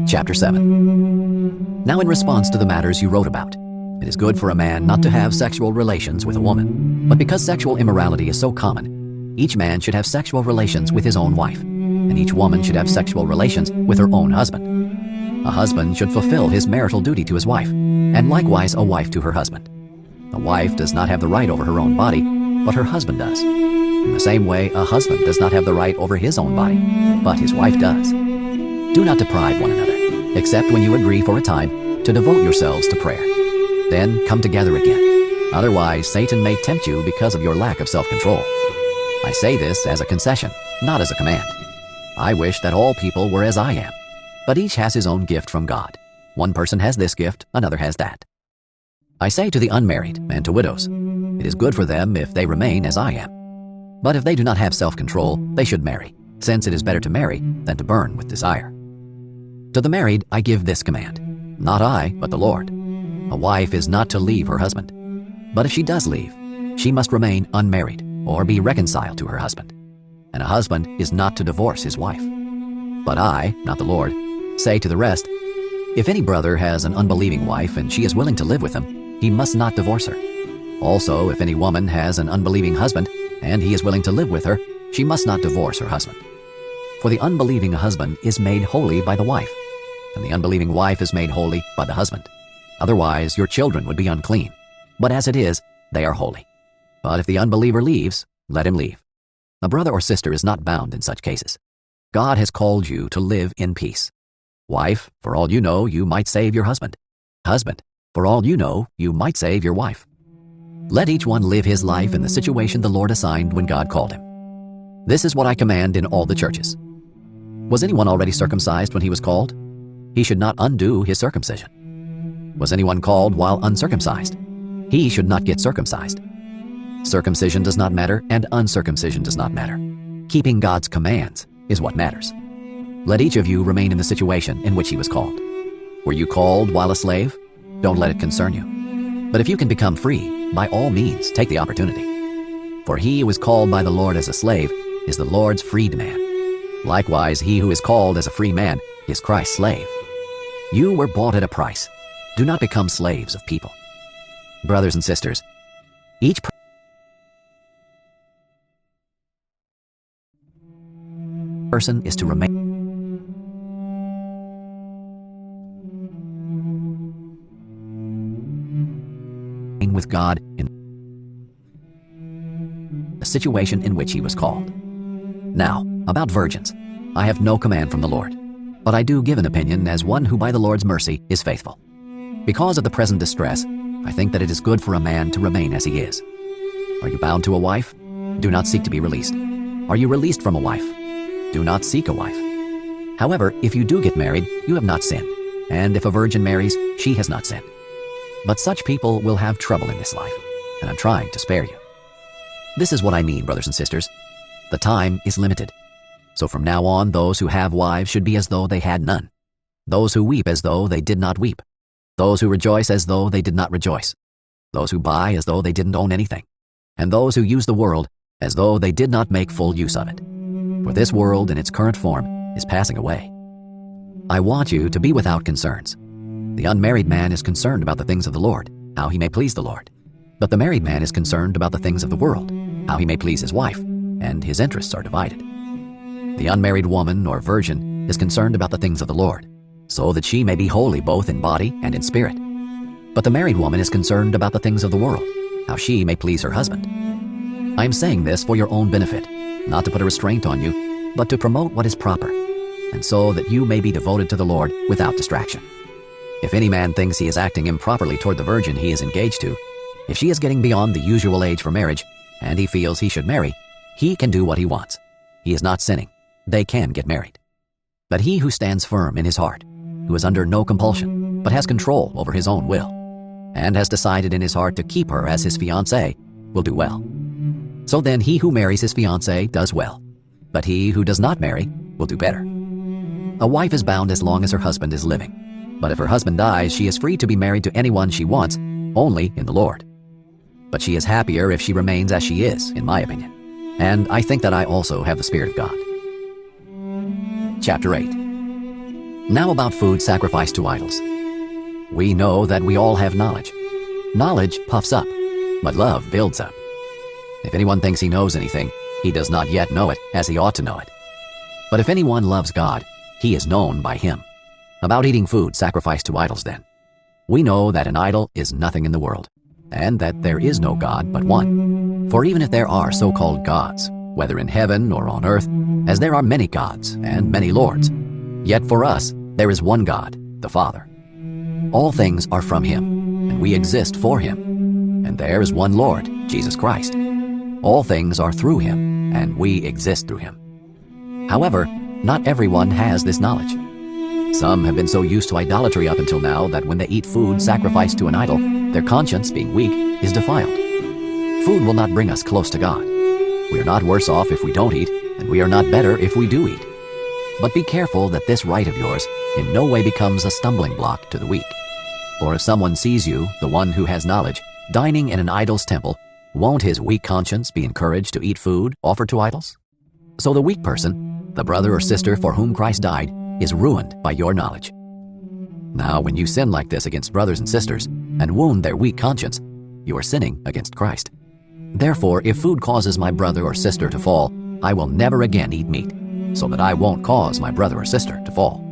Chapter 7. Now in response to the matters you wrote about, it is good for a man not to have sexual relations with a woman. But because sexual immorality is so common, each man should have sexual relations with his own wife, and each woman should have sexual relations with her own husband. A husband should fulfill his marital duty to his wife, and likewise a wife to her husband. A wife does not have the right over her own body, but her husband does. In the same way, a husband does not have the right over his own body, but his wife does. Do not deprive one another, except when you agree for a time to devote yourselves to prayer. Then come together again. Otherwise, Satan may tempt you because of your lack of self-control. I say this as a concession, not as a command. I wish that all people were as I am, but each has his own gift from God. One person has this gift, another has that. I say to the unmarried and to widows, it is good for them if they remain as I am. But if they do not have self-control, they should marry, since it is better to marry than to burn with desire. To the married I give this command, not I, but the Lord. A wife is not to leave her husband, but if she does leave, she must remain unmarried or be reconciled to her husband. And a husband is not to divorce his wife. But I, not the Lord, say to the rest, if any brother has an unbelieving wife and she is willing to live with him, he must not divorce her. Also, if any woman has an unbelieving husband and he is willing to live with her, she must not divorce her husband. For the unbelieving husband is made holy by the wife, and the unbelieving wife is made holy by the husband. Otherwise, your children would be unclean, but as it is, they are holy. But if the unbeliever leaves, let him leave. A brother or sister is not bound in such cases. God has called you to live in peace. Wife, for all you know, you might save your husband. Husband, for all you know, you might save your wife. Let each one live his life in the situation the Lord assigned when God called him. This is what I command in all the churches. Was anyone already circumcised when he was called? He should not undo his circumcision. Was anyone called while uncircumcised? He should not get circumcised. Circumcision does not matter, and uncircumcision does not matter. Keeping God's commands is what matters. Let each of you remain in the situation in which he was called. Were you called while a slave? Don't let it concern you. But if you can become free, by all means, take the opportunity. For he who is called by the Lord as a slave is the Lord's freed man. Likewise, he who is called as a free man is Christ's slave. You were bought at a price. Do not become slaves of people. Brothers and sisters, each person is to remain with God in the situation in which he was called. Now, about virgins, I have no command from the Lord, but I do give an opinion as one who by the Lord's mercy is faithful. Because of the present distress, I think that it is good for a man to remain as he is. Are you bound to a wife? Do not seek to be released. Are you released from a wife? Do not seek a wife. However, if you do get married, you have not sinned, and if a virgin marries, she has not sinned. But such people will have trouble in this life, and I'm trying to spare you. This is what I mean, brothers and sisters. The time is limited. So from now on, those who have wives should be as though they had none. Those who weep as though they did not weep. Those who rejoice as though they did not rejoice. Those who buy as though they didn't own anything. And those who use the world as though they did not make full use of it. For this world in its current form is passing away. I want you to be without concerns. The unmarried man is concerned about the things of the Lord, how he may please the Lord. But the married man is concerned about the things of the world, how he may please his wife, and his interests are divided. The unmarried woman or virgin is concerned about the things of the Lord, so that she may be holy both in body and in spirit. But the married woman is concerned about the things of the world, how she may please her husband. I am saying this for your own benefit, not to put a restraint on you, but to promote what is proper, and so that you may be devoted to the Lord without distraction. If any man thinks he is acting improperly toward the virgin he is engaged to, if she is getting beyond the usual age for marriage, and he feels he should marry, he can do what he wants. He is not sinning. They can get married. But he who stands firm in his heart, who is under no compulsion, but has control over his own will, and has decided in his heart to keep her as his fiancée, will do well. So then he who marries his fiancée does well, but he who does not marry will do better. A wife is bound as long as her husband is living. But if her husband dies, she is free to be married to anyone she wants, only in the Lord. But she is happier if she remains as she is, in my opinion. And I think that I also have the Spirit of God. Chapter 8. Now about food sacrificed to idols. We know that we all have knowledge. Knowledge puffs up, but love builds up. If anyone thinks he knows anything, he does not yet know it as he ought to know it. But if anyone loves God, he is known by him. About eating food sacrificed to idols then. We know that an idol is nothing in the world, and that there is no God but one. For even if there are so-called gods, whether in heaven or on earth, as there are many gods and many lords, yet for us there is one God, the Father. All things are from him, and we exist for him. And there is one Lord, Jesus Christ. All things are through him, and we exist through him. However, not everyone has this knowledge. Some have been so used to idolatry up until now that when they eat food sacrificed to an idol, their conscience, being weak, is defiled. Food will not bring us close to God. We are not worse off if we don't eat, and we are not better if we do eat. But be careful that this right of yours in no way becomes a stumbling block to the weak. For if someone sees you, the one who has knowledge, dining in an idol's temple, won't his weak conscience be encouraged to eat food offered to idols? So the weak person, the brother or sister for whom Christ died, is ruined by your knowledge. Now, when you sin like this against brothers and sisters and wound their weak conscience, you are sinning against Christ. Therefore, if food causes my brother or sister to fall, I will never again eat meat, so that I won't cause my brother or sister to fall.